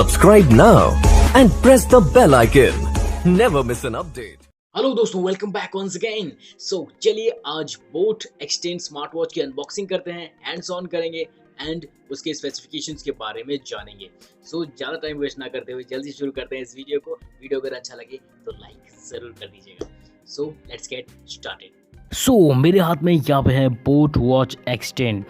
Subscribe now and press the bell icon. Never miss an update. Hello दोस्तों, welcome back once again. चलिए आज boat extend smart watch की unboxing करते हैं, hands on करेंगे and उसके स्पेसिफिकेशंस के बारे में जानेंगे। ज़्यादा टाइम वेस्ट ना करते हुए जल्दी शुरू करते हैं इस वीडियो को। वीडियो अगर अच्छा लगे तो लाइक ज़रूर कर दीजिएगा। Let's get started. मेरे हाथ में यहाँ पे है बोट वॉच एक्सटेंड।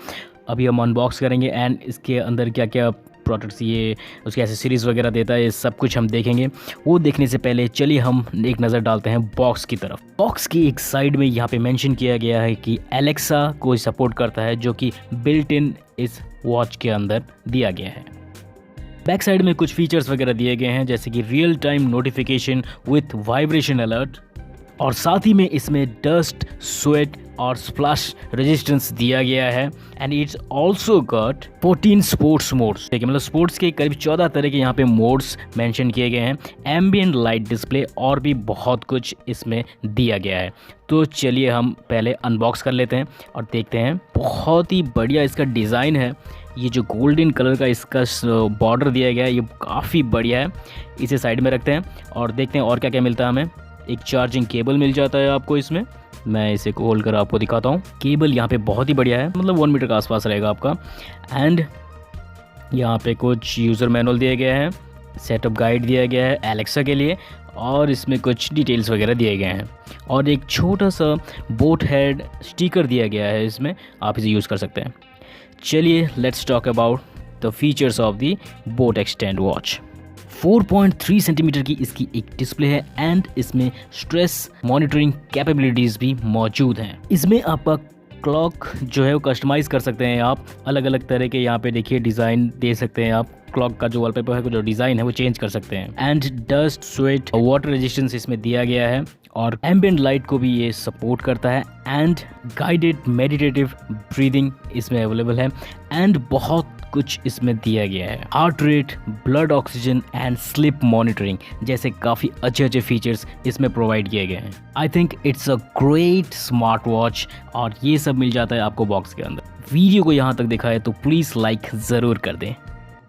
अभी हम अनबॉक्स करेंगे एंड इसके अंदर क्या क्या प्रोडक्ट्स, ये उसके एसेसरीज़ वगैरह देता है, ये सब कुछ हम देखेंगे। वो देखने से पहले चलिए हम एक नज़र डालते हैं बॉक्स की तरफ। बॉक्स की एक साइड में यहाँ पे मेंशन किया गया है कि एलेक्सा को सपोर्ट करता है, जो कि बिल्ट इन इस वॉच के अंदर दिया गया है। बैक साइड में कुछ फीचर्स वगैरह दिए गए हैं, जैसे कि real time notification with vibration alert, और साथ ही में इसमें डस्ट, स्वेट और स्प्लैश रेजिस्टेंस दिया गया है। And it's also got 14 sports modes. देखिए, मतलब स्पोर्ट्स के करीब 14 तरह के यहाँ पे मोड्स मेंशन किए गए हैं। एम्बिएंट लाइट डिस्प्ले और भी बहुत कुछ इसमें दिया गया है। तो चलिए हम पहले अनबॉक्स कर लेते हैं और देखते हैं। बहुत ही बढ़िया इसका डिज़ाइन है। ये जो गोल्डन कलर का इसका बॉर्डर दिया गया है, ये काफ़ी बढ़िया है। इसे साइड में रखते हैं और देखते हैं और क्या क्या मिलता है हमें। एक चार्जिंग केबल मिल जाता है आपको इसमें। मैं इसे खोल कर आपको दिखाता हूँ। केबल यहाँ पे बहुत ही बढ़िया है, मतलब 1 मीटर के आसपास रहेगा आपका। एंड यहाँ पे कुछ यूज़र मैनुअल दिए गए हैं, सेटअप गाइड दिया गया है एलेक्सा के लिए, और इसमें कुछ डिटेल्स वगैरह दिए गए हैं। और एक छोटा सा बोट हेड स्टिकर दिया गया है इसमें, आप इसे यूज़ कर सकते हैं। चलिए let's talk about the features of the boat extend watch. 4.3 centimetre की इसकी एक डिस्प्ले है एंड इसमें स्ट्रेस मॉनिटरिंग कैपेबिलिटीज़ भी मौजूद हैं। इसमें आपका क्लॉक जो है वो कस्टमाइज़ कर सकते हैं आप। अलग अलग तरह के यहाँ पे देखिए डिज़ाइन दे सकते हैं आप। क्लॉक का जो वॉलपेपर है, जो डिज़ाइन है, वो चेंज कर सकते हैं। And dust, sweat, water resistance इसमें दिया गया है, और एम्बिएंट लाइट को भी ये सपोर्ट करता है। एंड गाइडेड मेडिटेटिव ब्रीदिंग इसमें अवेलेबल है। एंड बहुत कुछ इसमें दिया गया है। Heart rate, blood oxygen and sleep monitoring जैसे काफ़ी अच्छे अच्छे फीचर्स इसमें प्रोवाइड किए गए हैं। I think it's a great smart watch, और ये सब मिल जाता है आपको बॉक्स के अंदर। वीडियो को यहाँ तक देखा है तो प्लीज़ लाइक ज़रूर कर दें।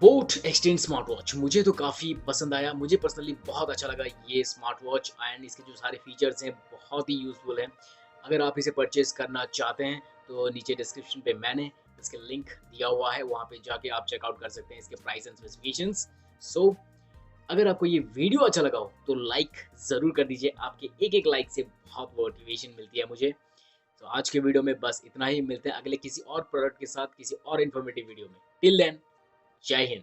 बोट एक्सटेंड स्मार्ट वॉच मुझे तो काफ़ी पसंद आया। मुझे पर्सनली बहुत अच्छा लगा ये स्मार्ट वॉच, एंड इसके जो सारे फीचर्स हैं बहुत ही यूज़फुल हैं। अगर आप इसे परचेज करना चाहते हैं तो नीचे डिस्क्रिप्शन पे मैंने इसके लिंक दिया हुआ है, वहाँ पे जाके आप चेकआउट कर सकते हैं इसके प्राइस एंड स्पेसिफिकेशंस। अगर आपको ये वीडियो अच्छा लगा हो तो लाइक ज़रूर कर दीजिए। आपके एक लाइक से बहुत मोटिवेशन मिलती है मुझे। आज के वीडियो में बस इतना ही। मिलते हैं अगले किसी और प्रोडक्ट के साथ, किसी और इन्फॉर्मेटिव वीडियो में। टिल देन, जय हिंद।